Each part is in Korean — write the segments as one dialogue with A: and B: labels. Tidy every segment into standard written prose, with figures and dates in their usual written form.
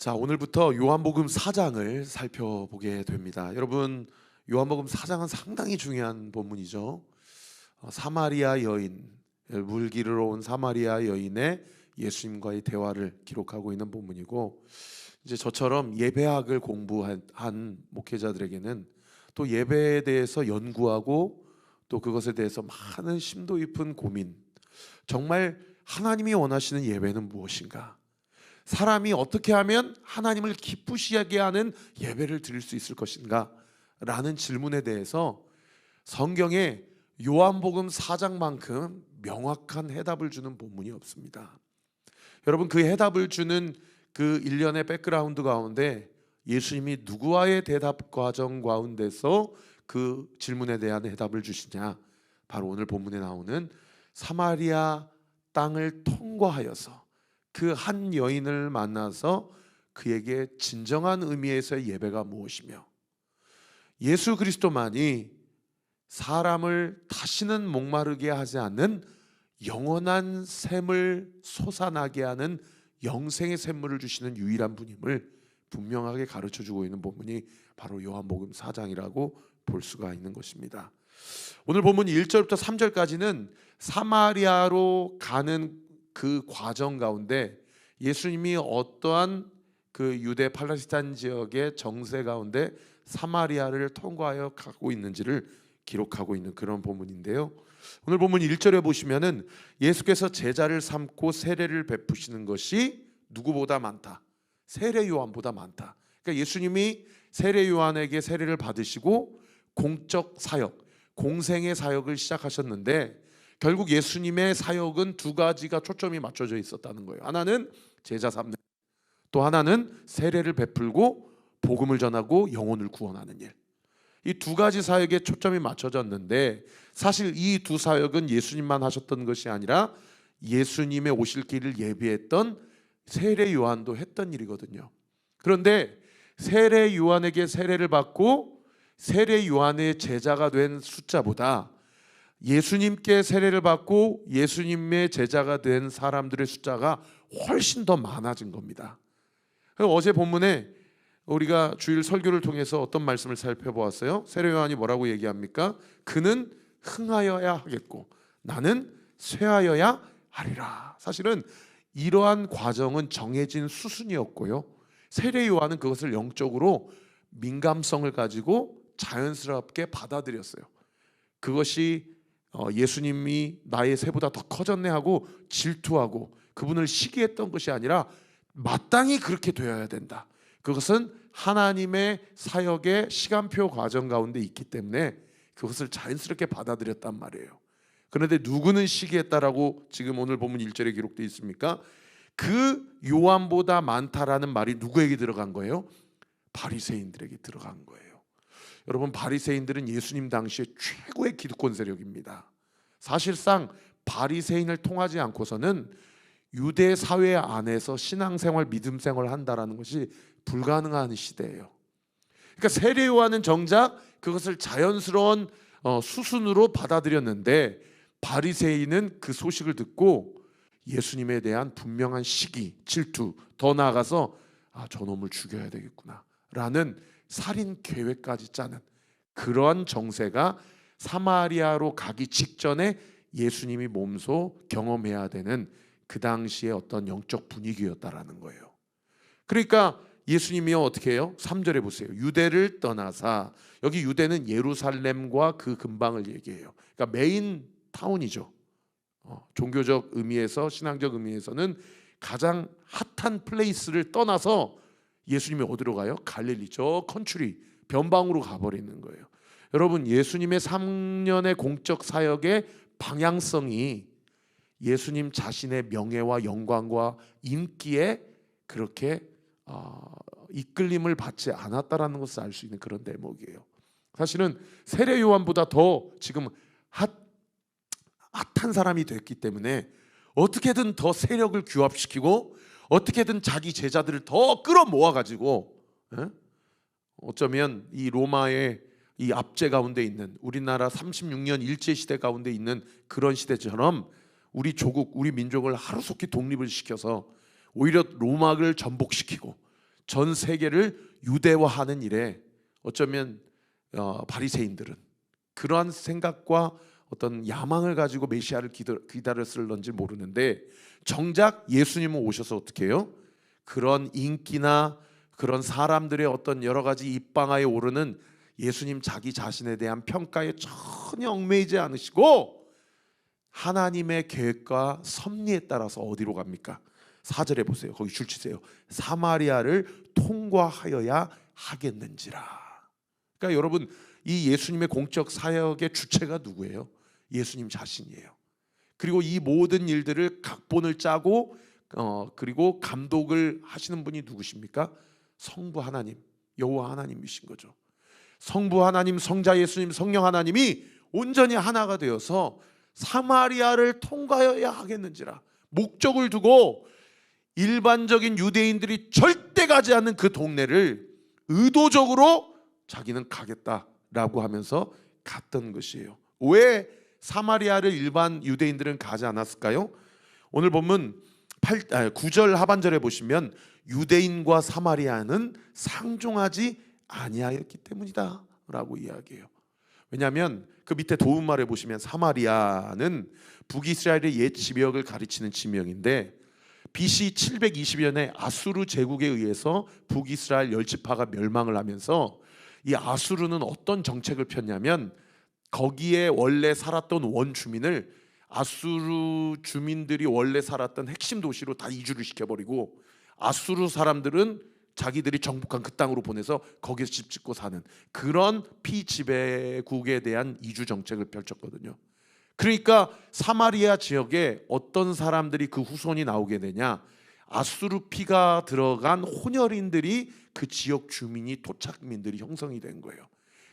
A: 자, 오늘부터 요한복음 4장을 살펴보게 됩니다. 여러분, 요한복음 4장은 상당히 중요한 본문이죠. 사마리아 여인, 물 기르러 온 사마리아 여인의 예수님과의 대화를 기록하고 있는 본문이고, 이제 저처럼 예배학을 공부한 목회자들에게는 또 예배에 대해서 연구하고 또 그것에 대해서 많은 심도 깊은 고민, 정말 하나님이 원하시는 예배는 무엇인가? 사람이 어떻게 하면 하나님을 기쁘시게 하는 예배를 드릴 수 있을 것인가? 라는 질문에 대해서 성경에 요한복음 4장만큼 명확한 해답을 주는 본문이 없습니다. 여러분, 그 해답을 주는 그 일련의 백그라운드 가운데 예수님이 누구와의 대답 과정 가운데서 그 질문에 대한 해답을 주시냐? 바로 오늘 본문에 나오는 사마리아 땅을 통과하여서 그 한 여인을 만나서 그에게 진정한 의미에서의 예배가 무엇이며, 예수 그리스도만이 사람을 다시는 목마르게 하지 않는 영원한 샘을 솟아나게 하는 영생의 샘물을 주시는 유일한 분임을 분명하게 가르쳐주고 있는 본문이 바로 요한복음 4장이라고 볼 수가 있는 것입니다. 오늘 본문 1절부터 3절까지는 사마리아로 가는 그 과정 가운데 예수님이 어떠한 그 유대 팔레스타인 지역의 정세 가운데 사마리아를 통과하여 가고 있는지를 기록하고 있는 그런 본문인데요. 오늘 본문 1절에 보시면은 예수께서 제자를 삼고 세례를 베푸시는 것이 누구보다 많다. 세례 요한보다 많다. 그러니까 예수님이 세례 요한에게 세례를 받으시고 공적 사역, 공생의 사역을 시작하셨는데, 결국 예수님의 사역은 두 가지가 초점이 맞춰져 있었다는 거예요. 하나는 제자 삼는, 또 하나는 세례를 베풀고 복음을 전하고 영혼을 구원하는 일. 이 두 가지 사역에 초점이 맞춰졌는데, 사실 이 두 사역은 예수님만 하셨던 것이 아니라 예수님의 오실 길을 예비했던 세례 요한도 했던 일이거든요. 그런데 세례 요한에게 세례를 받고 세례 요한의 제자가 된 숫자보다 예수님께 세례를 받고 예수님의 제자가 된 사람들의 숫자가 훨씬 더 많아진 겁니다. 어제 본문에 우리가 주일 설교를 통해서 어떤 말씀을 살펴보았어요? 세례 요한이 뭐라고 얘기합니까? 그는 흥하여야 하겠고 나는 쇠하여야 하리라. 사실은 이러한 과정은 정해진 수순이었고요, 세례 요한은 그것을 영적으로 민감성을 가지고 자연스럽게 받아들였어요. 그것이 예수님이 나의 새보다 더 커졌네 하고 질투하고 그분을 시기했던 것이 아니라 마땅히 그렇게 되어야 된다. 그것은 하나님의 사역의 시간표 과정 가운데 있기 때문에 그것을 자연스럽게 받아들였단 말이에요. 그런데 누구는 시기했다라고 지금 오늘 본문 1절에 기록되어 있습니까? 그 요한보다 많다라는 말이 누구에게 들어간 거예요? 바리새인들에게 들어간 거예요. 여러분, 바리새인들은 예수님 당시에 최고의 기득권 세력입니다. 사실상 바리새인을 통하지 않고서는 유대 사회 안에서 신앙생활, 믿음생활을 한다라는 것이 불가능한 시대예요. 그러니까 세례 요한은 정작 그것을 자연스러운 수순으로 받아들였는데, 바리새인은 그 소식을 듣고 예수님에 대한 분명한 시기, 질투, 더 나아가서 저놈을 죽여야 되겠구나 라는 살인 계획까지 짜는 그러한 정세가 사마리아로 가기 직전에 예수님이 몸소 경험해야 되는 그 당시의 어떤 영적 분위기였다라는 거예요. 그러니까 예수님이 어떻게 해요? 3절에 보세요. 유대를 떠나사, 여기 유대는 예루살렘과 그 근방을 얘기해요. 그러니까 메인 타운이죠. 종교적 의미에서, 신앙적 의미에서는 가장 핫한 플레이스를 떠나서 예수님이 어디로 가요? 갈릴리, 저 컨트리 변방으로 가버리는 거예요. 여러분, 예수님의 3년의 공적 사역의 방향성이 예수님 자신의 명예와 영광과 인기에 그렇게 이끌림을 받지 않았다라는 것을 알 수 있는 그런 대목이에요. 사실은 세례 요한보다 더 지금 핫한 사람이 됐기 때문에 어떻게든 더 세력을 규합시키고 어떻게든 자기 제자들을 더 끌어모아 가지고, 어쩌면 이 로마의 이 압제 가운데 있는, 우리나라 36년 일제 시대 가운데 있는 그런 시대처럼 우리 조국, 우리 민족을 하루속히 독립을 시켜서 오히려 로마를 전복시키고 전 세계를 유대화하는 일에 어쩌면 바리새인들은 그러한 생각과 어떤 야망을 가지고 메시아를 기다렸을런지 모르는데, 정작 예수님은 오셔서 어떻게 해요? 그런 인기나 그런 사람들의 어떤 여러 가지 입방아에 오르는 예수님 자기 자신에 대한 평가에 전혀 얽매이지 않으시고 하나님의 계획과 섭리에 따라서 어디로 갑니까? 4절에 보세요. 거기 줄 치세요. 사마리아를 통과하여야 하겠는지라. 그러니까 여러분, 이 예수님의 공적 사역의 주체가 누구예요? 예수님 자신이에요. 그리고 이 모든 일들을 각본을 짜고 그리고 감독을 하시는 분이 누구십니까? 성부 하나님, 여호와 하나님이신 거죠. 성부 하나님, 성자 예수님, 성령 하나님이 온전히 하나가 되어서 사마리아를 통과해야 하겠는지라 목적을 두고 일반적인 유대인들이 절대 가지 않는 그 동네를 의도적으로 자기는 가겠다라고 하면서 갔던 것이에요. 왜 사마리아를 일반 유대인들은 가지 않았을까요? 오늘 보면 9절 하반절에 보시면 유대인과 사마리아는 상종하지 아니하였기 때문이다 라고 이야기해요. 왜냐하면 그 밑에 도움말에 보시면 사마리아는 북이스라엘의 옛 지역을 가리치는 지명인데, BC 720년에 아수르 제국에 의해서 북이스라엘 10지파가 멸망을 하면서 이 아수르는 어떤 정책을 폈냐면, 거기에 원래 살았던 원주민을 아수르 주민들이 원래 살았던 핵심 도시로 다 이주를 시켜버리고, 아수르 사람들은 자기들이 정복한 그 땅으로 보내서 거기서 집 짓고 사는 그런 피지배국에 대한 이주 정책을 펼쳤거든요. 그러니까 사마리아 지역에 어떤 사람들이 그 후손이 나오게 되냐, 아수르 피가 들어간 혼혈인들이 그 지역 주민이, 토착민들이 형성이 된 거예요.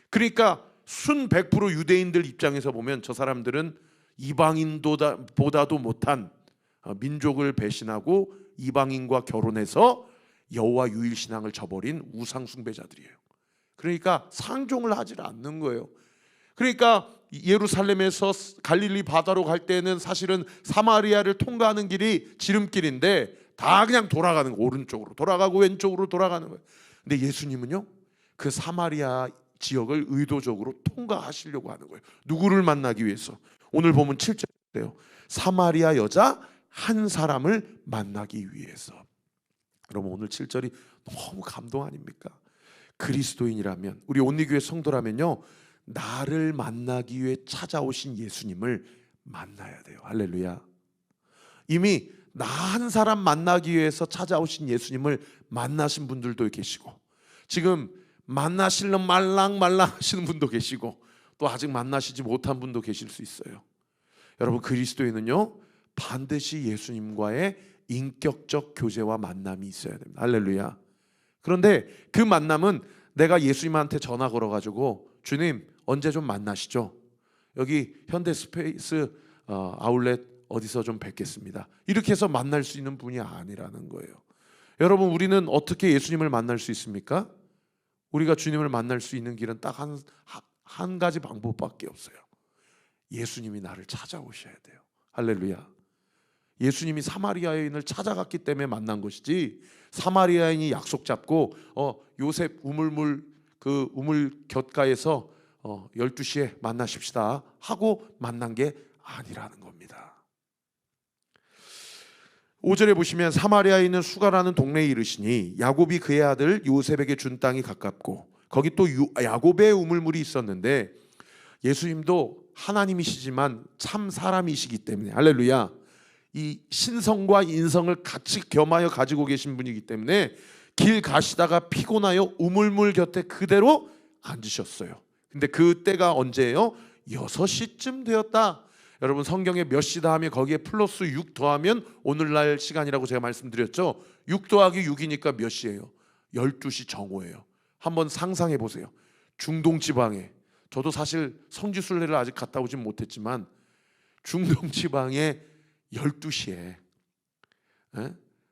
A: 그러니까 순 100% 유대인들 입장에서 보면 저 사람들은 이방인보다도 못한 민족을 배신하고 이방인과 결혼해서 여호와 유일 신앙을 저버린 우상 숭배자들이에요. 그러니까 상종을 하질 않는 거예요. 그러니까 예루살렘에서 갈릴리 바다로 갈 때는 사실은 사마리아를 통과하는 길이 지름길인데 다 그냥 돌아가는 거, 오른쪽으로 돌아가고 왼쪽으로 돌아가는 거예요. 근데 예수님은요, 그 사마리아 지역을 의도적으로 통과하시려고 하는 거예요. 누구를 만나기 위해서? 오늘 보면 7절에요. 사마리아 여자 한 사람을 만나기 위해서. 여러분, 오늘 7절이 너무 감동 아닙니까? 그리스도인이라면, 우리 온리교회 성도라면요, 나를 만나기 위해 찾아오신 예수님을 만나야 돼요. 할렐루야. 이미 나 한 사람 만나기 위해서 찾아오신 예수님을 만나신 분들도 계시고, 지금 만나실는 말랑말랑 하시는 분도 계시고, 또 아직 만나시지 못한 분도 계실 수 있어요. 여러분, 그리스도인은요, 반드시 예수님과의 인격적 교제와 만남이 있어야 됩니다. 할렐루야. 그런데 그 만남은 내가 예수님한테 전화 걸어가지고, 주님 언제 좀 만나시죠? 여기 현대 스페이스 아울렛 어디서 좀 뵙겠습니다, 이렇게 해서 만날 수 있는 분이 아니라는 거예요. 여러분, 우리는 어떻게 예수님을 만날 수 있습니까? 우리가 주님을 만날 수 있는 길은 딱 한 가지 방법밖에 없어요. 예수님이 나를 찾아오셔야 돼요. 할렐루야. 예수님이 사마리아인을 찾아갔기 때문에 만난 것이지, 사마리아인이 약속 잡고 요셉 우물물 그 우물 곁가에서 12시에 만나십시다 하고 만난 게 아니라는 겁니다. 5절에 보시면 사마리아에 있는 수가라는 동네에 이르시니 야곱이 그의 아들 요셉에게 준 땅이 가깝고 거기 또 야곱의 우물물이 있었는데, 예수님도 하나님이시지만 참 사람이시기 때문에, 할렐루야, 이 신성과 인성을 같이 겸하여 가지고 계신 분이기 때문에 길 가시다가 피곤하여 우물물 곁에 그대로 앉으셨어요. 근데 그때가 언제예요? 6시쯤 되었다. 여러분, 성경에 몇 시다 하면 거기에 플러스 6 더하면 오늘날 시간이라고 제가 말씀드렸죠. 6 더하기 6이니까 몇 시예요? 12시 정오예요. 한번 상상해 보세요. 중동 지방에, 저도 사실 성지순례를 아직 갔다 오진 못했지만 중동 지방에 12시에,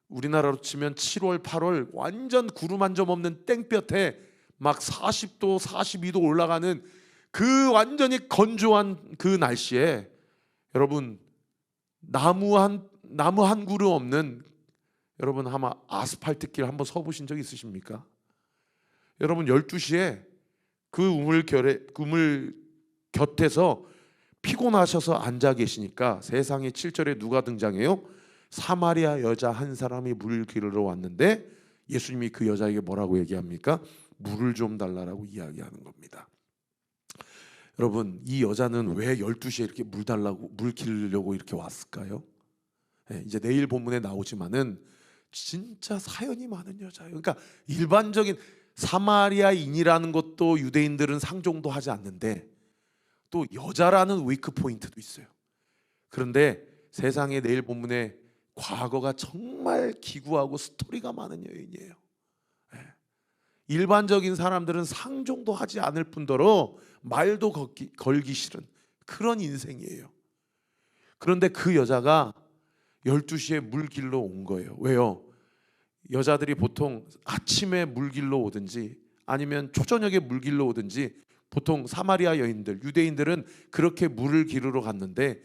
A: 우리나라로 치면 7월 8월 완전 구름 한 점 없는 땡볕에 막 40도 42도 올라가는 그 완전히 건조한 그 날씨에, 여러분, 나무 한 그루 없는 여러분 아마 아스팔트길 한번 서보신 적 있으십니까? 여러분 12시에 그 우물 곁에서 피곤하셔서 앉아 계시니까 세상에 7절에 누가 등장해요? 사마리아 여자 한 사람이 물 기르러 왔는데 예수님이 그 여자에게 뭐라고 얘기합니까? 물을 좀 달라라고 이야기하는 겁니다. 여러분 이 여자는 왜 12시에 이렇게 물 기르려고 이렇게 왔을까요? 이제 내일 본문에 나오지만은 진짜 사연이 많은 여자예요. 그러니까 일반적인 사마리아인이라는 것도 유대인들은 상종도 하지 않는데 또 여자라는 위크 포인트도 있어요. 그런데 세상의 내일 본문에 과거가 정말 기구하고 스토리가 많은 여인이에요. 일반적인 사람들은 상종도 하지 않을 뿐더러 말도 걸기 싫은 그런 인생이에요. 그런데 그 여자가 12시에 물 길러 온 거예요. 왜요? 여자들이 보통 아침에 물 길러 오든지 아니면 초저녁에 물 길러 오든지 보통 사마리아 여인들, 유대인들은 그렇게 물을 기르러 갔는데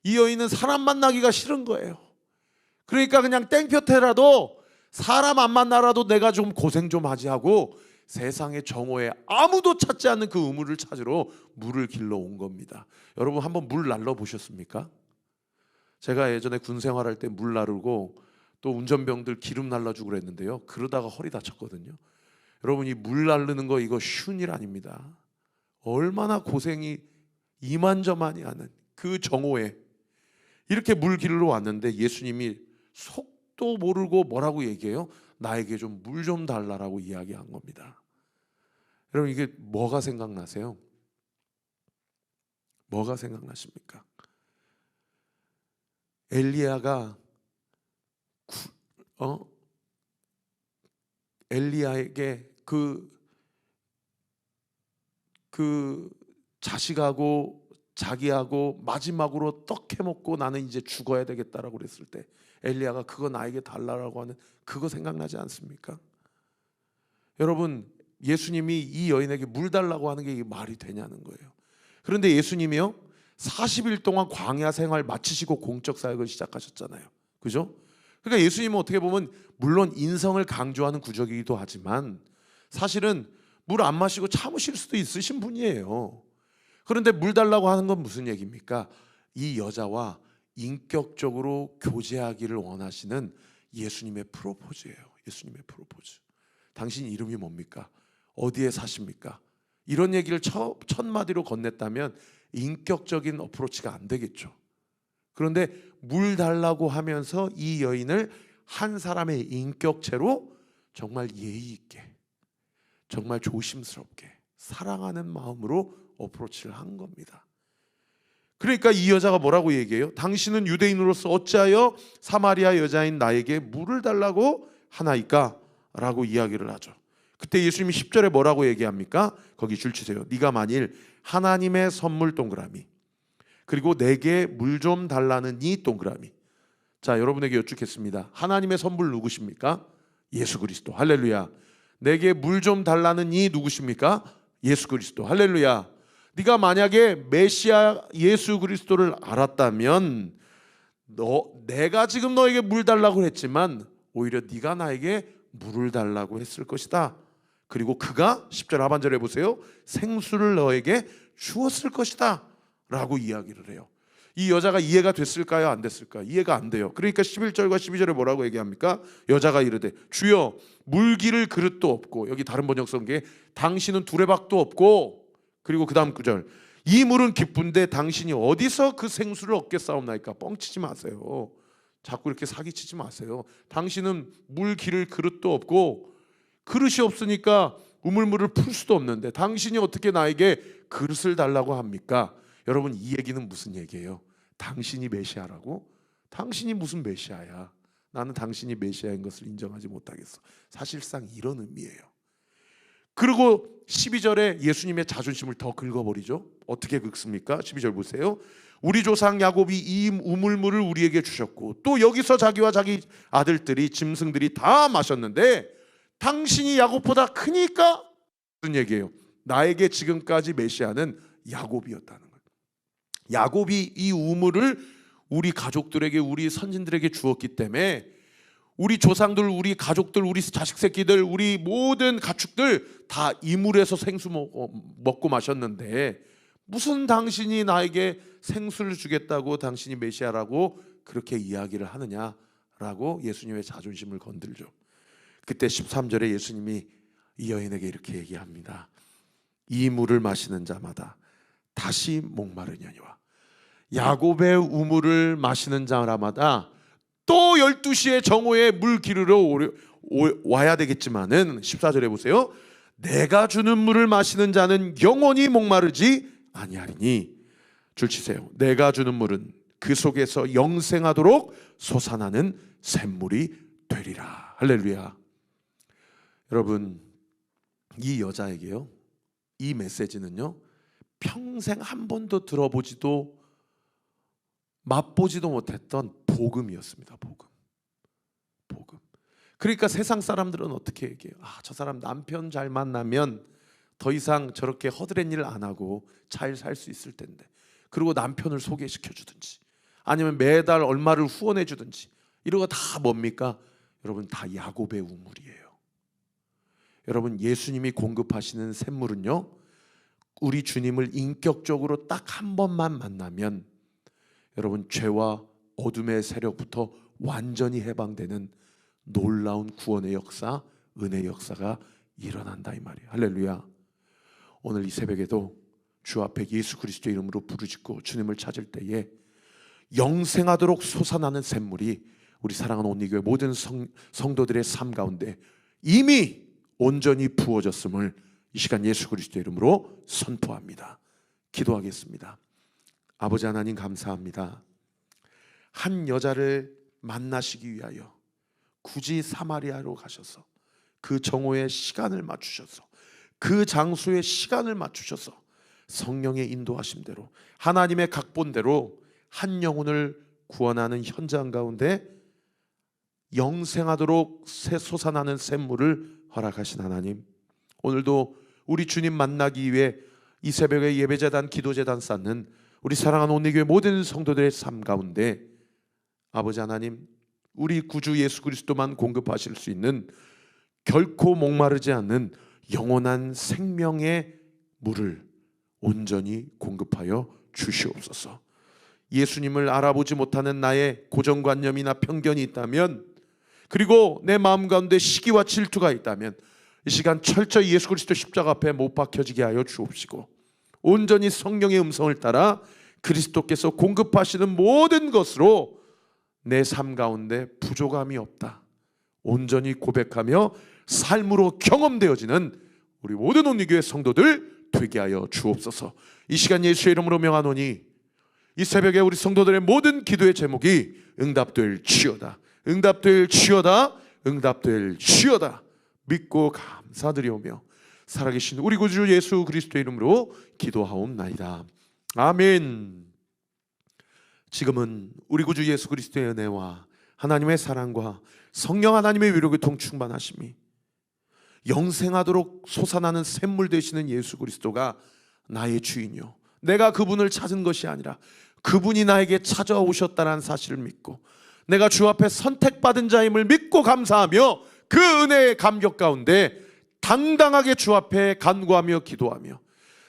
A: 이 여인은 사람 만나기가 싫은 거예요. 그러니까 그냥 땡볕에라도 사람 안 만나라도 내가 좀 고생 좀 하지 하고 세상의 정오에 아무도 찾지 않는 그 우물을 찾으러 물을 길러 온 겁니다. 여러분 한번 물 날러 보셨습니까? 제가 예전에 군 생활할 때 물 나르고 또 운전병들 기름 날라주고 그랬는데요. 그러다가 허리 다쳤거든요. 여러분 이 물 나르는 거 이거 쉬운 일 아닙니다. 얼마나 고생이 이만저만이 않은 그 정오에 이렇게 물 기르러 왔는데 예수님이 속도 모르고 뭐라고 얘기해요? 나에게 좀 물 좀 달라라고 이야기한 겁니다. 여러분 이게 뭐가 생각나세요? 뭐가 생각나십니까? 엘리야가 엘리야에게 그 자식하고 자기하고 마지막으로 떡 해먹고 나는 이제 죽어야 되겠다라고 그랬을 때 엘리야가 그거 나에게 달라라고 하는 그거 생각나지 않습니까? 여러분 예수님이 이 여인에게 물 달라고 하는 게 이게 말이 되냐는 거예요. 그런데 예수님이요 40일 동안 광야 생활 마치시고 공적 사역을 시작하셨잖아요. 그죠? 그러니까 예수님은 어떻게 보면 물론 인성을 강조하는 구적이기도 하지만 사실은 물 안 마시고 참으실 수도 있으신 분이에요. 그런데 물 달라고 하는 건 무슨 얘기입니까? 이 여자와 인격적으로 교제하기를 원하시는 예수님의 프로포즈예요. 예수님의 프로포즈. 당신 이름이 뭡니까? 어디에 사십니까? 이런 얘기를 첫 마디로 건넸다면 인격적인 어프로치가 안 되겠죠. 그런데 물 달라고 하면서 이 여인을 한 사람의 인격체로 정말 예의 있게 정말 조심스럽게 사랑하는 마음으로 어프로치를 한 겁니다. 그러니까 이 여자가 뭐라고 얘기해요? 당신은 유대인으로서 어찌하여 사마리아 여자인 나에게 물을 달라고 하나이까? 라고 이야기를 하죠. 그때 예수님이 10절에 뭐라고 얘기합니까? 거기 줄 치세요. 네가 만일 하나님의 선물 동그라미 그리고 내게 물 좀 달라는 이 동그라미. 자, 여러분에게 여쭙겠습니다. 하나님의 선물 누구십니까? 예수 그리스도. 할렐루야. 내게 물 좀 달라는 이 누구십니까? 예수 그리스도. 할렐루야. 네가 만약에 메시아 예수 그리스도를 알았다면 내가 지금 너에게 물 달라고 했지만 오히려 네가 나에게 물을 달라고 했을 것이다. 그리고 그가 10절 하반절에 보세요. 생수를 너에게 주었을 것이다 라고 이야기를 해요. 이 여자가 이해가 됐을까요? 안 됐을까요? 이해가 안 돼요. 그러니까 11절과 12절에 뭐라고 얘기합니까? 여자가 이르되 주여 물 기를 그릇도 없고, 여기 다른 번역 성경에 당신은 두레박도 없고, 그리고 그 다음 구절 이 물은 깊은데 당신이 어디서 그 생수를 얻겠사옵나이까? 뻥치지 마세요. 자꾸 이렇게 사기치지 마세요. 당신은 물 기를 그릇도 없고 그릇이 없으니까 우물물을 풀 수도 없는데 당신이 어떻게 나에게 그릇을 달라고 합니까? 여러분 이 얘기는 무슨 얘기예요? 당신이 메시아라고? 당신이 무슨 메시아야? 나는 당신이 메시아인 것을 인정하지 못하겠어. 사실상 이런 의미예요. 그리고 12절에 예수님의 자존심을 더 긁어버리죠. 어떻게 긁습니까? 12절 보세요. 우리 조상 야곱이 이 우물물을 우리에게 주셨고 또 여기서 자기와 자기 아들들이 짐승들이 다 마셨는데 당신이 야곱보다 크니까? 무슨 얘기예요? 나에게 지금까지 메시아는 야곱이었다는 거예요. 야곱이 이 우물을 우리 가족들에게 우리 선진들에게 주었기 때문에 우리 조상들, 우리 가족들, 우리 자식 새끼들, 우리 모든 가축들 다 이물에서 생수 먹고 마셨는데 무슨 당신이 나에게 생수를 주겠다고 당신이 메시아라고 그렇게 이야기를 하느냐라고 예수님의 자존심을 건들죠. 그때 13절에 예수님이 이 여인에게 이렇게 얘기합니다. 이 물을 마시는 자마다 다시 목마르냐니와 야곱의 우물을 마시는 자마다 또 12시에 정오에 물 기르러 와야 되겠지만은 14절에 보세요. 내가 주는 물을 마시는 자는 영원히 목마르지 아니하리니 줄 치세요. 내가 주는 물은 그 속에서 영생하도록 솟아나는 샘물이 되리라. 할렐루야. 여러분, 이 여자에게요, 이 메시지는요 평생 한 번도 들어보지도 맛보지도 못했던 복음이었습니다. 복음. 그러니까 세상 사람들은 어떻게 얘기해요? 저 사람 남편 잘 만나면 더 이상 저렇게 허드렛 일 안 하고 잘 살 수 있을 텐데, 그리고 남편을 소개시켜 주든지 아니면 매달 얼마를 후원해 주든지, 이런 거 다 뭡니까? 여러분, 다 야곱의 우물이에요. 여러분, 예수님이 공급하시는 샘물은요, 우리 주님을 인격적으로 딱 한 번만 만나면 여러분, 죄와 어둠의 세력부터 완전히 해방되는 놀라운 구원의 역사, 은혜의 역사가 일어난다 이 말이에요. 할렐루야. 오늘 이 새벽에도 주 앞에 예수 그리스도의 이름으로 부르짖고 주님을 찾을 때에 영생하도록 솟아나는 샘물이 우리 사랑하는 온리교회 모든 성도들의 삶 가운데 이미 온전히 부어졌음을 이 시간 예수 그리스도의 이름으로 선포합니다. 기도하겠습니다. 아버지 하나님, 감사합니다. 한 여자를 만나시기 위하여 굳이 사마리아로 가셔서 그 정오의 시간을 맞추셔서 그 장소의 시간을 맞추셔서 성령의 인도하심대로 하나님의 각본대로 한 영혼을 구원하는 현장 가운데 영생하도록 솟아나는 샘물을 허락하신 하나님, 오늘도 우리 주님 만나기 위해 이 새벽에 예배재단, 기도재단 쌓는 우리 사랑하는 온리교회 모든 성도들의 삶 가운데 아버지 하나님, 우리 구주 예수 그리스도만 공급하실 수 있는 결코 목마르지 않는 영원한 생명의 물을 온전히 공급하여 주시옵소서. 예수님을 알아보지 못하는 나의 고정관념이나 편견이 있다면, 그리고 내 마음 가운데 시기와 질투가 있다면 이 시간 철저히 예수 그리스도 십자가 앞에 못 박혀지게 하여 주옵시고, 온전히 성령의 음성을 따라 그리스도께서 공급하시는 모든 것으로 내 삶 가운데 부족함이 없다 온전히 고백하며 삶으로 경험되어지는 우리 모든 온리교회 성도들 되게 하여 주옵소서. 이 시간 예수의 이름으로 명하노니 이 새벽에 우리 성도들의 모든 기도의 제목이 응답될 지어다, 응답될 지어다, 응답될 지어다 믿고 감사드리오며 살아계신 우리 구주 예수 그리스도의 이름으로 기도하옵나이다. 아멘. 지금은 우리 구주 예수 그리스도의 은혜와 하나님의 사랑과 성령 하나님의 위로교통 충만하심이 영생하도록 솟아나는 샘물 되시는 예수 그리스도가 나의 주인이요, 내가 그분을 찾은 것이 아니라 그분이 나에게 찾아오셨다는 사실을 믿고 내가 주 앞에 선택받은 자임을 믿고 감사하며 그 은혜의 감격 가운데 당당하게 주 앞에 간구하며 기도하며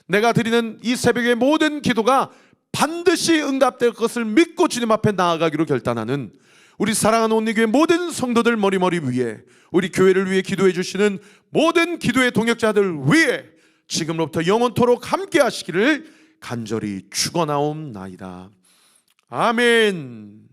A: 내가 드리는 이 새벽의 모든 기도가 반드시 응답될 것을 믿고 주님 앞에 나아가기로 결단하는 우리 사랑하는 온리교회 모든 성도들 머리머리 위에, 우리 교회를 위해 기도해 주시는 모든 기도의 동역자들 위에 지금부터 영원토록 함께 하시기를 간절히 축원하옵나이다. 아멘.